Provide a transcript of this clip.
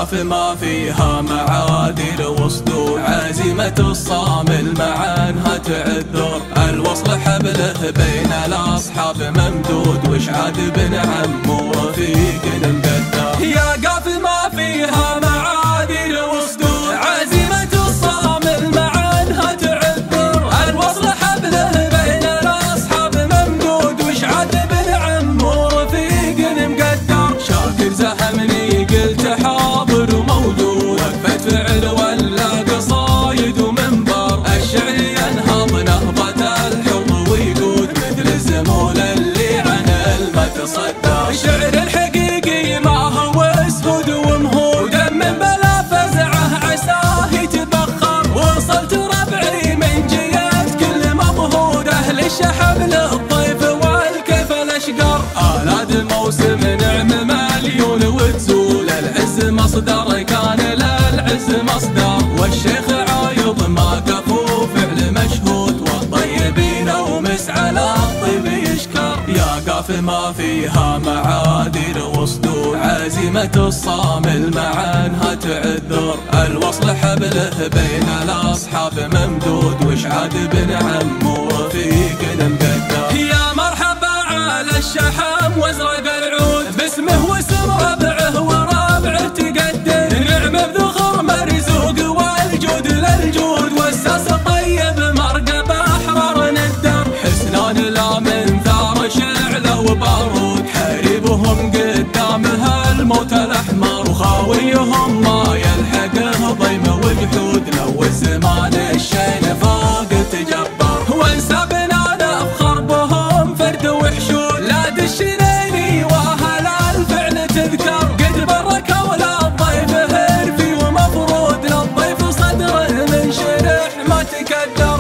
قاف ما فيها معادل وصدور، عزيمة الصامل مع انها تعذر، الوصل حبله بين الاصحاب ممدود، وشعاد بن عم ورفيق مقدر. يا قاف ما فيها معادل وصدور، عزيمة الصامل مع انها تعذر، الوصل حبله بين الاصحاب ممدود، وشعاد بن عم ورفيق مقدر. شاكر زهمني قلت حاضر وموجود، وقفة فعل ولا قصايد ومنبر، الشعر ينهض نهضة الحب ويقود، مثل الزمول اللي عن المتصدر. الشعر الحقيقي ما هو اسهد ومهود، من بلا فزعه عساه يتبخر، وصلت ربعي من جيت كل مضهود، اهل الشحم للضيف والكيف الاشقر، آلات الموسم نعم مليون وتزول، العز مصدر كان للعز مصدر، والشيخ عايض ما كفو فعل مشهود، والطيبين ومس على الطيب يشكر. يا قاف ما فيها معادل وصدور، عزيمة الصامل مع انها تعذر، الوصل حبله بين الاصحاب ممدود، وشعاد بن عم ورفيق مقدر. يا مرحبا على الشحم وازرق العود، باسمه واسم ربعه ورابعه تقدر، نعم بذخر مرزوق والجود للجود، والساس طيب مرقب احرار ندر، حسنان لا من ثار شعله وبارود، حريبهم قدامها الموت الاحمر، وخاويهم ما يلحقه ضيم وجحود، لو الزمان الشين فوق تجبر، وانسابنا نفخر بهم فرد وحشود، لا دشنيني واهل الفعل تذكر، قد بركوا للضيف هرفي ومفرود، للضيف صدره من شرح ما تكدر،